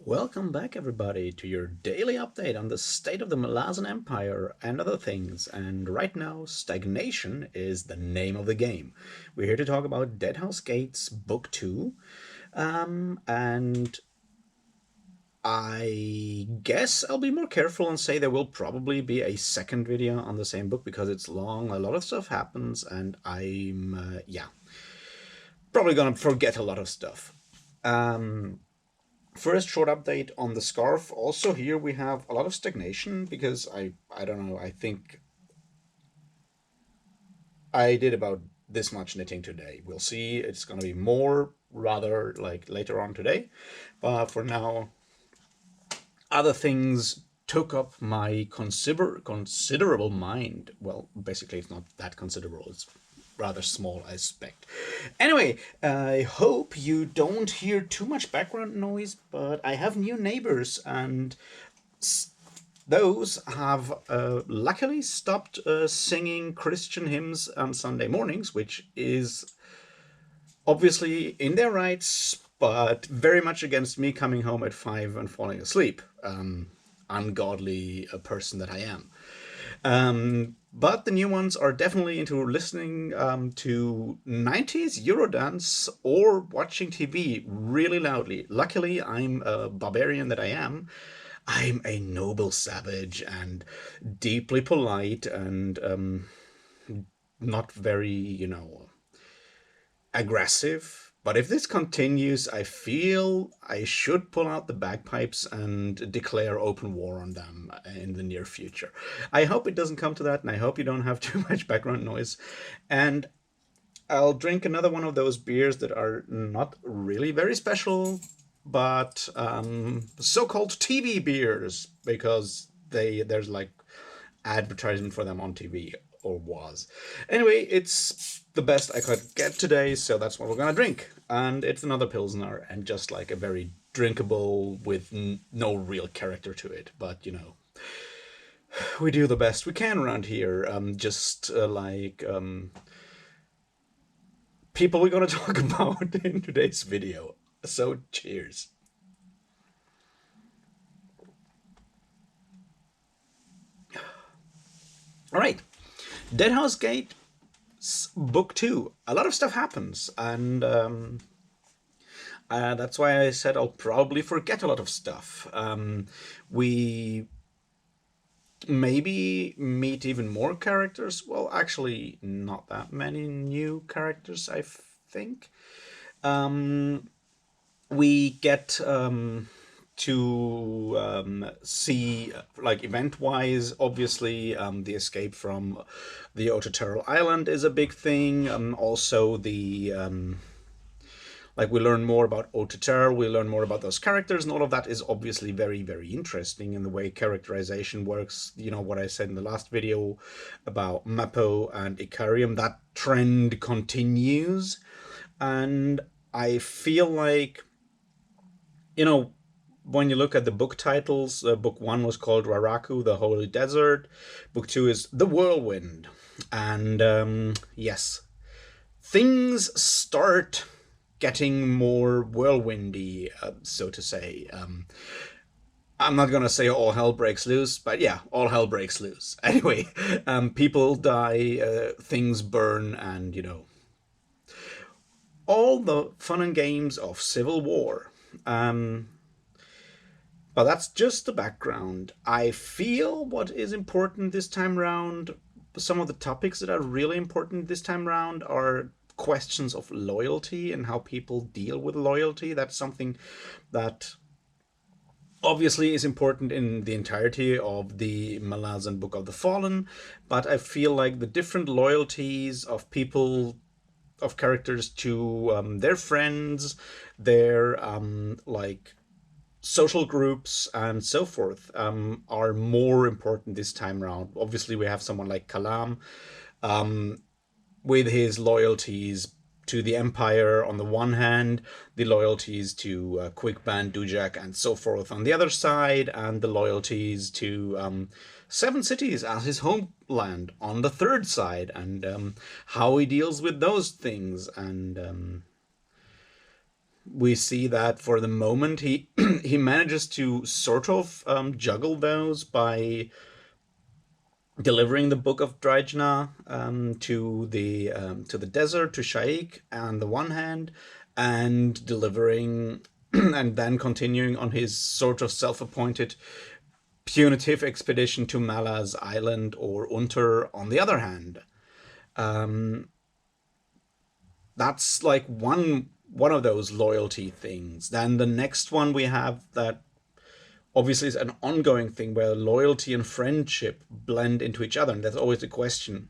Welcome back, everybody, to your daily update on the state of the Malazan Empire and other things. And right now, stagnation is the name of the game. We're here to talk about Deadhouse Gates Book 2. And I guess I'll be more careful and say there will probably be a second video on the same book because it's long, a lot of stuff happens, and yeah, probably gonna forget a lot of stuff. First short update on the scarf. Also here we have a lot of stagnation because I don't know, I think I did about this much knitting today. We'll see, it's gonna be more rather like later on today, but for now other things took up my considerable mind. Well, basically it's not that considerable, it's rather small, I suspect. Anyway, I hope you don't hear too much background noise, but I have new neighbors, and those have luckily stopped singing Christian hymns on Sunday mornings, which is obviously in their rights, but very much against me coming home at 5 and falling asleep. Ungodly person that I am. But the new ones are definitely into listening to 90s Eurodance or watching TV really loudly. Luckily, I'm a barbarian that I am. I'm a noble savage and deeply polite and not very, aggressive. But if this continues, I feel I should pull out the bagpipes and declare open war on them in the near future. I hope it doesn't come to that, and I hope you don't have too much background noise. And I'll drink another one of those beers that are not really very special, but so-called TV beers, because there's like advertisement for them on TV, or was. Anyway, it's the best I could get today, so that's what we're gonna drink. And it's another Pilsner, and just like a very drinkable with no real character to it. But, we do the best we can around here. Just like people we're gonna talk about in today's video. So, cheers. All right, Deadhouse Gate Book 2. A lot of stuff happens, and that's why I said I'll probably forget a lot of stuff. We maybe meet even more characters. Well, actually, not that many new characters, I think. We get to see, like, event-wise, obviously, the escape from the Ototerral Island is a big thing. Also, like, we learn more about Ototerral, we learn more about those characters, and all of that is obviously very, very interesting in the way characterization works. You know, what I said in the last video about Mappo and Icarium, that trend continues. And I feel like, when you look at the book titles, book 1 was called Raraku, the Holy Desert. Book 2 is The Whirlwind. And yes, things start getting more whirlwindy, so to say. I'm not gonna say all hell breaks loose, but yeah, all hell breaks loose. Anyway, people die, things burn, and, all the fun and games of civil war. But that's just the background. I feel what is important this time round, some of the topics that are really important this time round are questions of loyalty and how people deal with loyalty. That's something that obviously is important in the entirety of the Malazan Book of the Fallen, but I feel like the different loyalties of people, of characters to their friends, their like social groups and so forth, are more important this time around. Obviously, we have someone like Kalam, with his loyalties to the Empire on the one hand, the loyalties to Quickband, Dujak, and so forth on the other side, and the loyalties to Seven Cities as his homeland on the third side, and how he deals with those things. And we see that for the moment he he manages to sort of juggle those by delivering the Book of Dryjna to the desert, to Shaik on the one hand, and delivering and then continuing on his sort of self-appointed punitive expedition to Malaz Island or Unter on the other hand. Um, that's like one of those loyalty things. Then the next one we have that obviously is an ongoing thing where loyalty and friendship blend into each other, and that's always the question.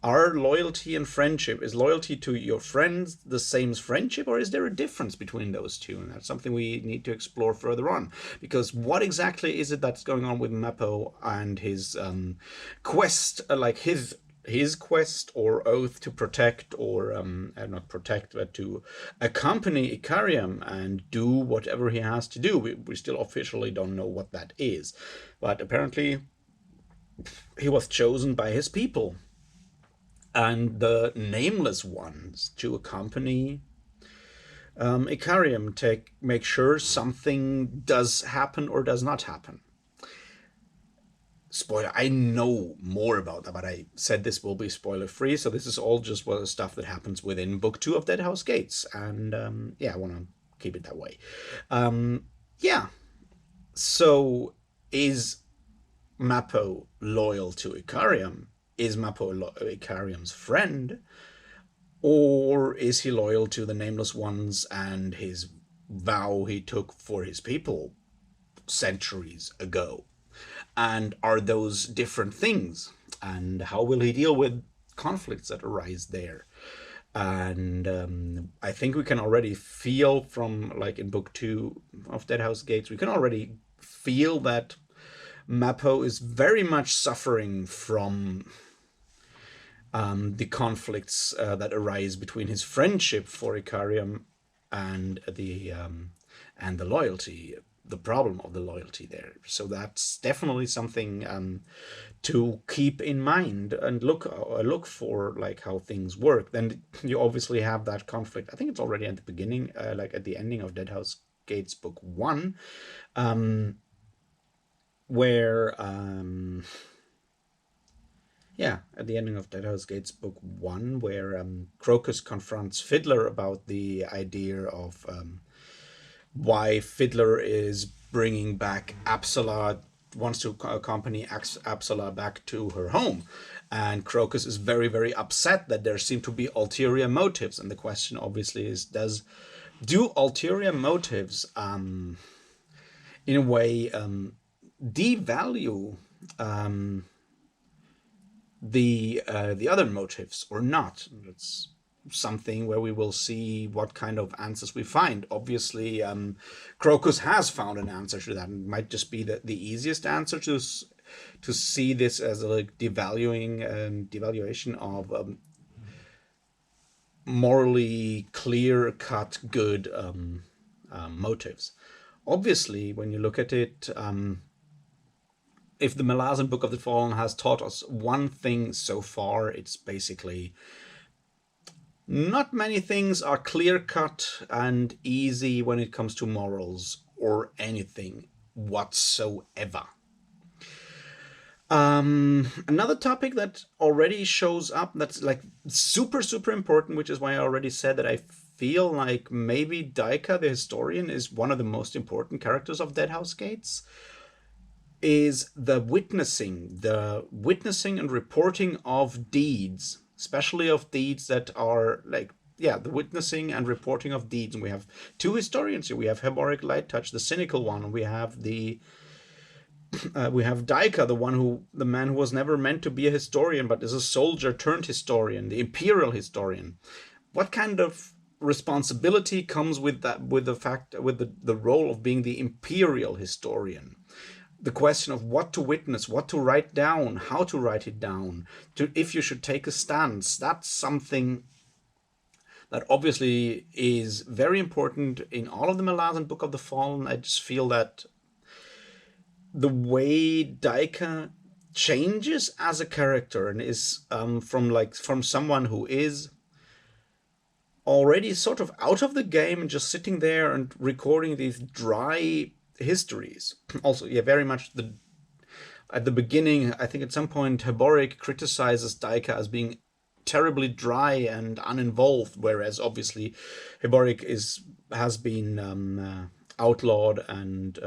Are loyalty and friendship, is loyalty to your friends the same as friendship, or is there a difference between those two? And that's something we need to explore further on, because what exactly is it that's going on with Mappo and his quest, like his quest or oath to protect, or not protect, but to accompany Ikariam and do whatever he has to do. We still officially don't know what that is, but apparently he was chosen by his people and the nameless ones to accompany Ikariam, make sure something does happen or does not happen. Spoiler, I know more about that, but I said this will be spoiler free, so this is all just stuff that happens within book 2 of Deadhouse Gates, and yeah, I want to keep it that way. Yeah, so is Mappo loyal to Ikariam? Is Mappo Ikariam's friend? Or is he loyal to the Nameless Ones and his vow he took for his people centuries ago? And are those different things? And how will he deal with conflicts that arise there? And I think we can already feel from, like in book 2 of Deadhouse Gates, we can already feel that Mappo is very much suffering from the conflicts that arise between his friendship for Ikariam and the loyalty, the problem of the loyalty there. So that's definitely something to keep in mind and look for, like how things work. Then you obviously have that conflict. I think it's already at the beginning, like at the ending of Deadhouse Gates book 1, where yeah, at the ending of Deadhouse Gates book 1, where Crocus confronts Fiddler about the idea of why Fiddler is bringing back Apsala, wants to accompany Apsala back to her home. And Crocus is very, very upset that there seem to be ulterior motives. And the question obviously is, do ulterior motives in a way devalue the other motives or not? It's something where we will see what kind of answers we find. Obviously, Crocus has found an answer to that. It might just be the easiest answer to see this as a devaluation of morally clear-cut good motives. Obviously, when you look at it, if the Malazan Book of the Fallen has taught us one thing so far, it's basically not many things are clear-cut and easy when it comes to morals or anything whatsoever. Another topic that already shows up that's like super, super important, which is why I already said that I feel like maybe Daika the historian is one of the most important characters of Deadhouse Gates, is the witnessing and reporting of deeds, especially of deeds that are like, yeah, the witnessing and reporting of deeds. And we have two historians here. We have Heboric Lighttouch, the cynical one, and we have Daika, the man who was never meant to be a historian, but is a soldier turned historian, the imperial historian. What kind of responsibility comes with that, with the role of being the imperial historian? The question of what to witness, what to write down, how to write it down, if you should take a stance, that's something that obviously is very important in all of the Malazan Book of the Fallen. I just feel that the way Daika changes as a character and is from someone who is already sort of out of the game and just sitting there and recording these dry histories. Also, yeah, very much at the beginning, I think at some point Heboric criticizes Daika as being terribly dry and uninvolved, whereas obviously Heboric has been outlawed and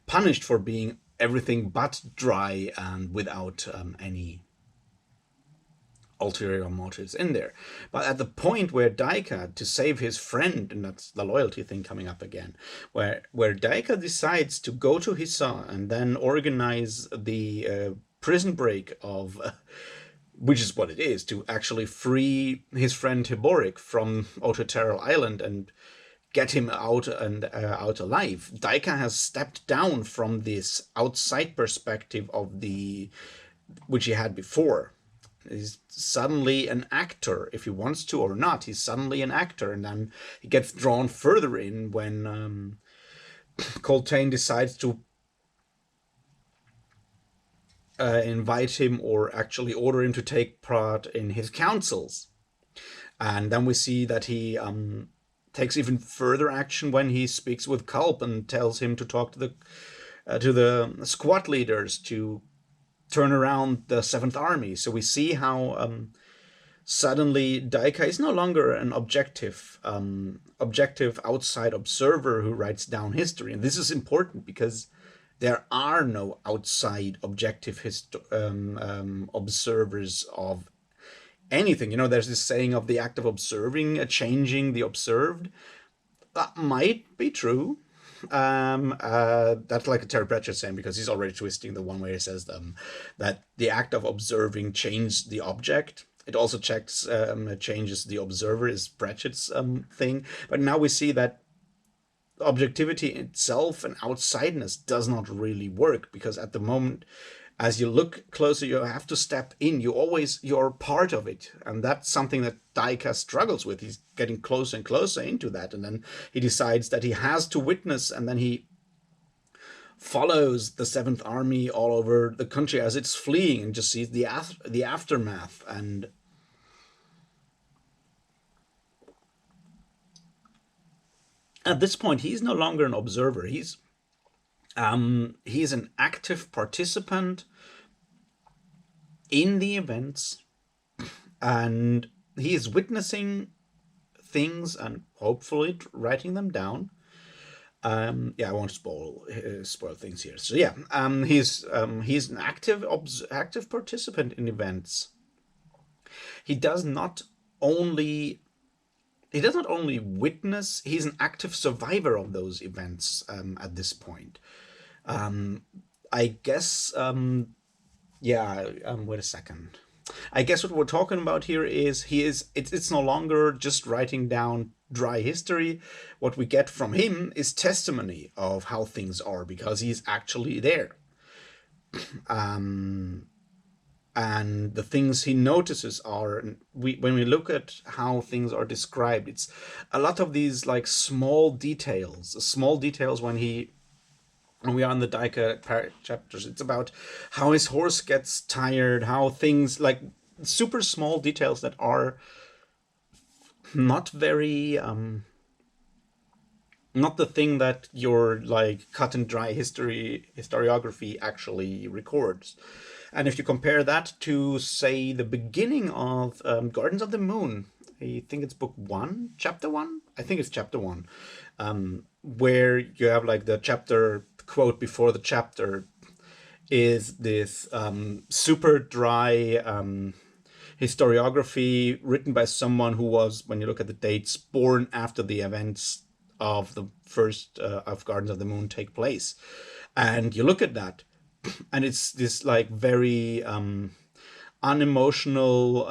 punished for being everything but dry and without any ulterior motives in there. But at the point where Daika, to save his friend, and that's the loyalty thing coming up again, where Daika decides to go to Hissa and then organize the prison break of which is what it is, to actually free his friend Heboric from Ototeral Island and get him out and out alive. Daika has stepped down from this outside perspective of the which he had before. He's suddenly an actor, if he wants to or not. He's suddenly an actor, and then he gets drawn further in when Coltane decides to invite him or actually order him to take part in his councils. And then we see that he takes even further action when he speaks with Culp and tells him to talk to the squad leaders to turn around the 7th Army. So we see how suddenly Daika is no longer an objective outside observer who writes down history. And this is important because there are no outside objective observers of anything. You know, there's this saying of the act of observing changing the observed. That might be true. That's like a Terry Pratchett saying, because he's already twisting the one where he says that the act of observing changes the object. It also changes the observer, is Pratchett's thing. But now we see that objectivity itself and outsideness does not really work, because at the moment, as you look closer, you have to step in. You're part of it. And that's something that Daika struggles with. He's getting closer and closer into that. And then he decides that he has to witness, and then he follows the 7th Army all over the country as it's fleeing and just sees the aftermath. And at this point, he's no longer an observer. He's an active participant in the events, and he is witnessing things and hopefully writing them down. I won't spoil things here. So yeah, he's an active participant in events. He does not only witness; he's an active survivor of those events at this point. I guess, wait a second. I guess what we're talking about here is it's no longer just writing down dry history. What we get from him is testimony of how things are, because he's actually there. And the things he notices are, when we look at how things are described, it's a lot of these like small details when we are in the Daika chapters. It's about how his horse gets tired, how things like super small details that are not very, not the thing that your like cut and dry historiography actually records. And if you compare that to, say, the beginning of Gardens of the Moon, I think it's book 1, chapter 1. I think it's chapter 1, where you have like the chapter quote before the chapter is this super dry historiography written by someone who was, when you look at the dates, born after the events of the first of Gardens of the Moon take place. And you look at that, and it's this like very unemotional,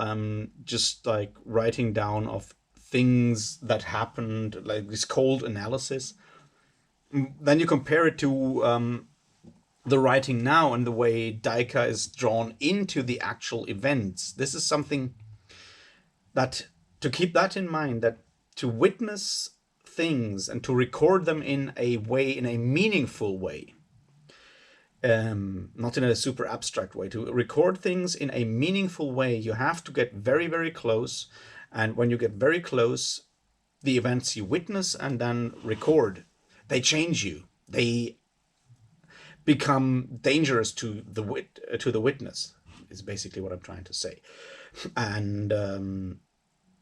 just like writing down of things that happened, like this cold analysis. Then you compare it to the writing now and the way Daika is drawn into the actual events. This is something that, to keep that in mind, that to witness things and to record them in a meaningful way, not in a super abstract way, to record things in a meaningful way, you have to get very, very close And when you get very close, the events you witness and then record, they change you. They become dangerous to the witness. Is basically what I'm trying to say. And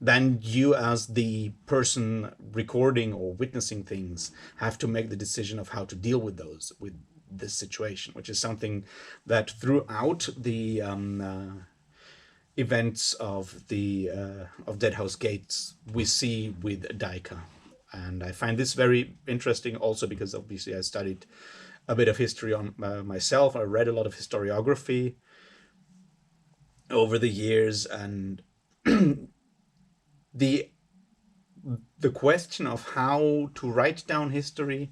then you, as the person recording or witnessing things, have to make the decision of how to deal with this situation, which is something that throughout the events of Deadhouse Gates we see with Daika. And I find this very interesting also because obviously I studied a bit of history on myself. I read a lot of historiography over the years, and the the question of how to write down history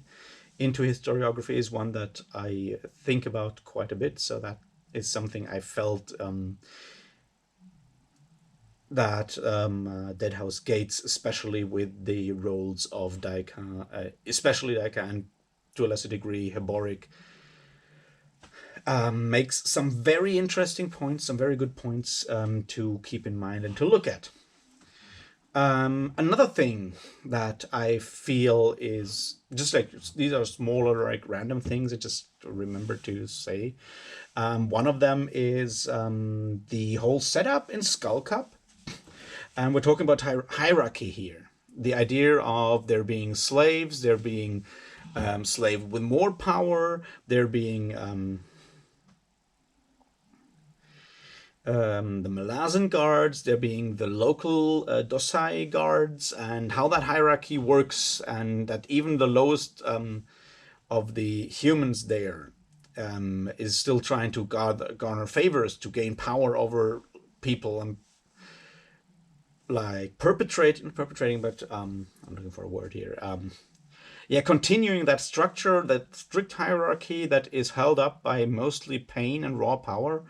into historiography is one that I think about quite a bit. So that is something I felt that Deadhouse Gates, especially with the roles of Daika, especially Daika, and to a lesser degree Heboric, makes some very interesting points, some very good points to keep in mind and to look at. Another thing that I feel is just like these are smaller, like random things I just remember to say. One of them is the whole setup in Skull Cup. And we're talking about hierarchy here. The idea of there being slaves, there being slave with more power, there being the Malazan guards, there being the local Dosai guards, and how that hierarchy works, and that even the lowest of the humans there is still trying to garner favors to gain power over people and like perpetrating, but I'm looking for a word here. Yeah, continuing that structure, that strict hierarchy that is held up by mostly pain and raw power.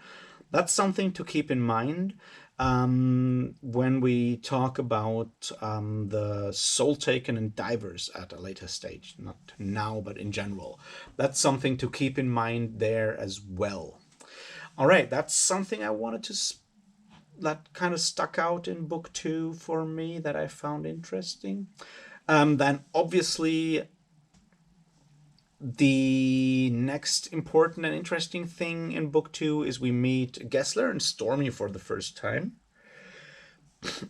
That's something to keep in mind when we talk about the soul taken and divers at a later stage. Not now, but in general. That's something to keep in mind there as well. All right, that's something I wanted to that kind of stuck out in book 2 for me that I found interesting. Then obviously the next important and interesting thing in book 2 is we meet Gessler and Stormy for the first time,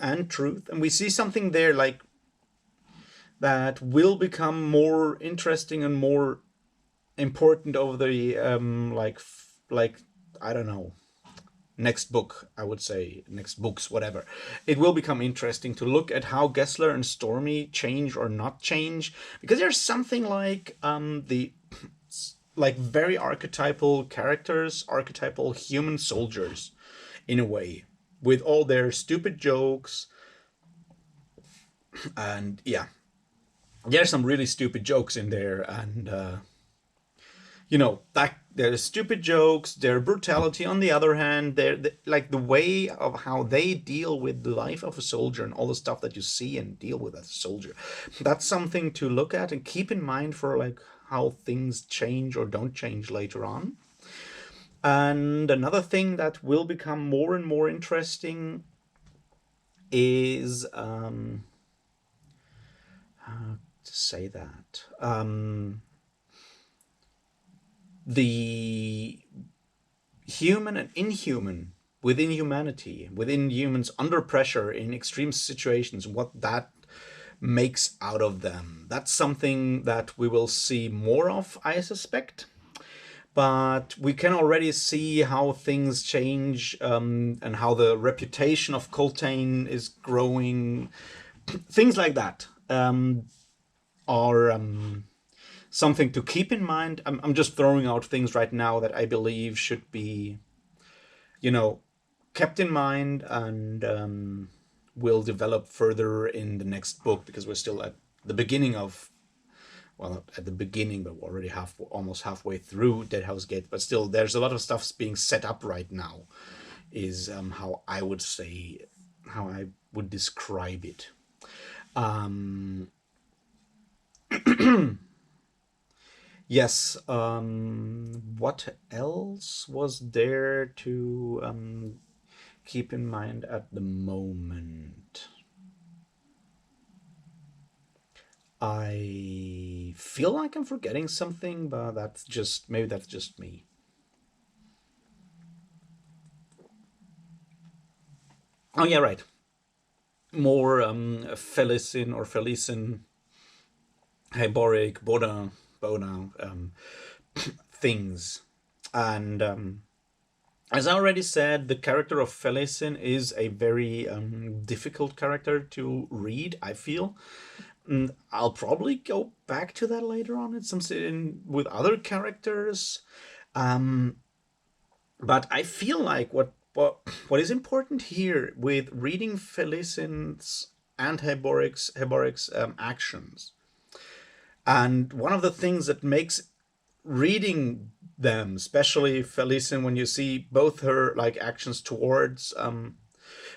and Truth, and we see something there like that will become more interesting and more important over the like I don't know, next book, I would say, next books, whatever. It will become interesting to look at how Gessler and Stormy change or not change, because there's something like the like very archetypal characters, archetypal human soldiers, in a way, with all their stupid jokes. And yeah, there's some really stupid jokes in there, and you know, that there's stupid jokes, their brutality on the other hand, like the way of how they deal with the life of a soldier and all the stuff that you see and deal with as a soldier. That's something to look at and keep in mind for like how things change or don't change later on. And another thing that will become more and more interesting is how to say that, the human and inhuman within humanity, within humans under pressure in extreme situations, what that makes out of them. That's something that we will see more of, I suspect. But we can already see how things change, and how the reputation of Coltane is growing. Things like that are something to keep in mind. I'm just throwing out things right now that I believe should be, you know, kept in mind, and will develop further in the next book, because we're still at the beginning of, well, not at the beginning, but we're already almost halfway through Deadhouse Gate. But still, there's a lot of stuff being set up right now, is how I would say, how I would describe it. Yes. What else was there to keep in mind at the moment? I feel like I'm forgetting something, but maybe that's just me. Oh yeah, right. More Felicin or Felicin, Hyboric, Boda things. And as I already said, the character of Felicin is a very difficult character to read, I feel. I'll probably go back to that later on with other characters. Um, but I feel like what is important here with reading Felicin's and Heboric's actions, and one of the things that makes reading them, especially Felicin, when you see both her like actions towards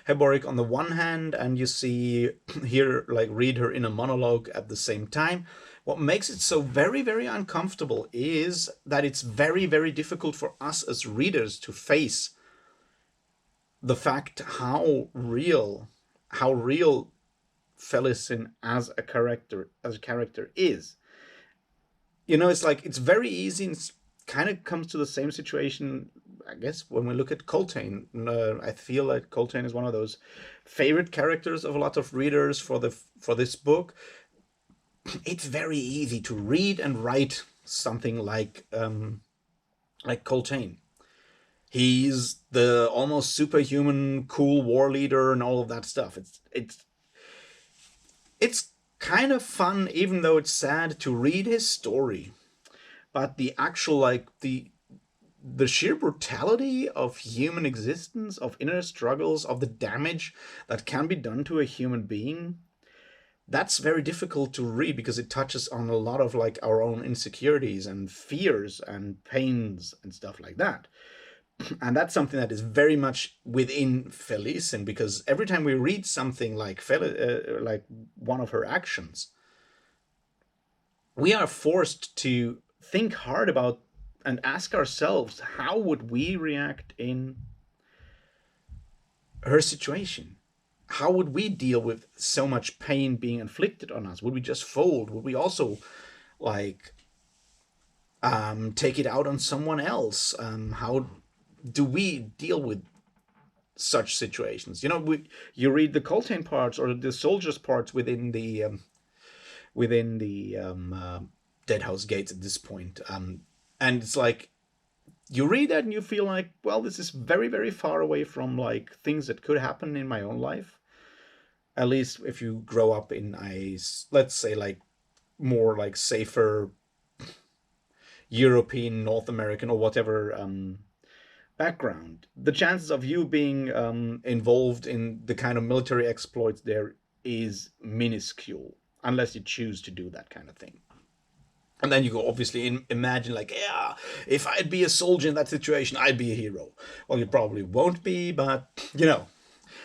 Heboric on the one hand, and you see here like read her in a monologue at the same time. What makes it so very, very uncomfortable is that it's very, very difficult for us as readers to face the fact how real Felicin as a character is. It's like it's very easy and kind of comes to the same situation, I guess, when we look at Coltrane. I feel like Coltrane is one of those favorite characters of a lot of readers for this book. It's very easy to read and write something like Coltrane. He's the almost superhuman, cool war leader and all of that stuff. It's kind of fun, even though it's sad to read his story. But the actual the sheer brutality of human existence, of inner struggles, of the damage that can be done to a human being, that's very difficult to read because it touches on a lot of like our own insecurities and fears and pains and stuff like that. And that's something that is very much within Felicin, because every time we read something like one of her actions, we are forced to think hard about and ask ourselves, how would we react in her situation? How would we deal with so much pain being inflicted on us? Would we just fold? Would we also like take it out on someone else? How do we deal with such situations? You read the Coltrane parts or the soldiers parts within the Deadhouse Gates at this point, and it's like you read that and you feel like, well, this is very, very far away from like things that could happen in my own life. At least if you grow up in let's say like more like safer European, North American, or whatever background, the chances of you being involved in the kind of military exploits there is minuscule, unless you choose to do that kind of thing. And then you go obviously imagine like, yeah, if I'd be a soldier in that situation, I'd be a hero. Well, you probably won't be, but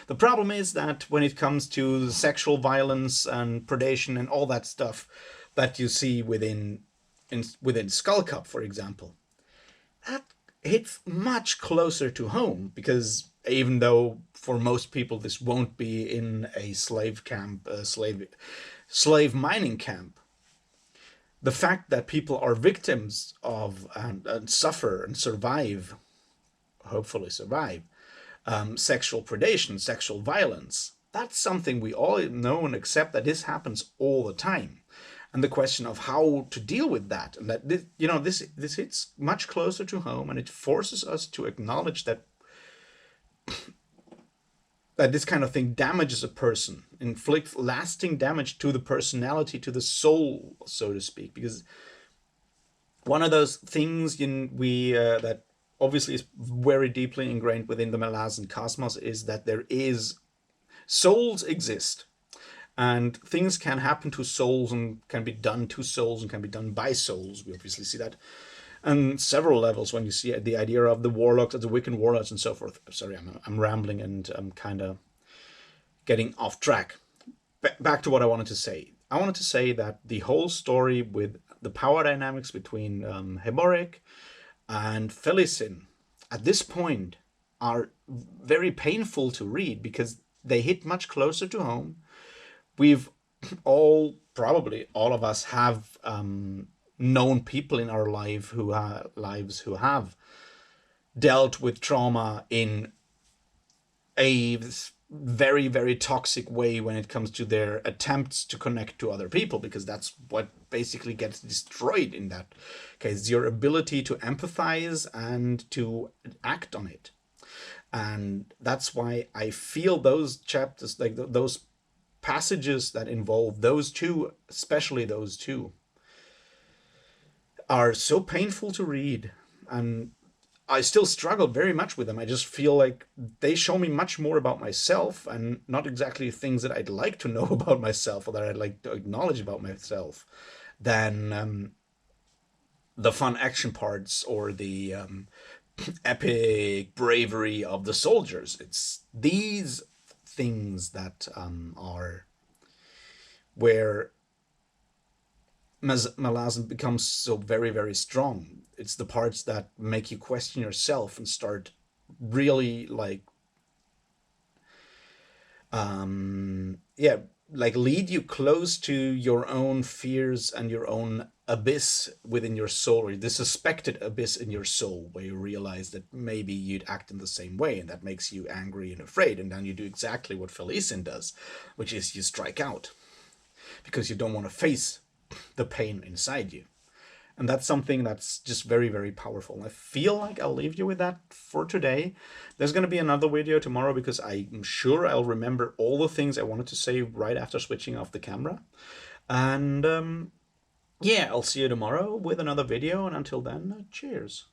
the problem is that when it comes to sexual violence and predation and all that stuff that you see within Skull Cup, for example, that hits much closer to home, because even though for most people this won't be in a slave camp, slave mining camp, the fact that people are victims of and suffer and survive, hopefully survive, sexual predation, sexual violence, that's something we all know and accept, that this happens all the time. And the question of how to deal with that, and that this hits much closer to home, and it forces us to acknowledge that this kind of thing damages a person, inflicts lasting damage to the personality, to the soul, so to speak. Because one of those things that obviously is very deeply ingrained within the Malazan cosmos is that souls exist. And things can happen to souls and can be done to souls and can be done by souls. We obviously see that on several levels when you see the idea of the warlocks, the Wiccan warlocks, and so forth. Sorry, I'm rambling and I'm kind of getting off track. Back to what I wanted to say. I wanted to say that the whole story with the power dynamics between Heboric and Felicin at this point are very painful to read, because they hit much closer to home. We've probably all of us have known people in our lives who have dealt with trauma in a very, very toxic way when it comes to their attempts to connect to other people, because that's what basically gets destroyed in that case, your ability to empathize and to act on it. And that's why I feel those chapters, like those passages that involve those two, especially those two, are so painful to read. And I still struggle very much with them. I just feel like they show me much more about myself, and not exactly things that I'd like to know about myself or that I'd like to acknowledge about myself, than the fun action parts or the epic bravery of the soldiers. It's these things that are where Malazan becomes so very, very strong. It's the parts that make you question yourself and start really like, yeah, like lead you close to your own fears and your own abyss within your soul, or the suspected abyss in your soul, where you realize that maybe you'd act in the same way, and that makes you angry and afraid, and then you do exactly what Felicin does, which is you strike out because you don't want to face the pain inside you. And that's something that's just very, very powerful. I feel like I'll leave you with that for today. There's going to be another video tomorrow, because I'm sure I'll remember all the things I wanted to say right after switching off the camera. And yeah, I'll see you tomorrow with another video. And until then, cheers.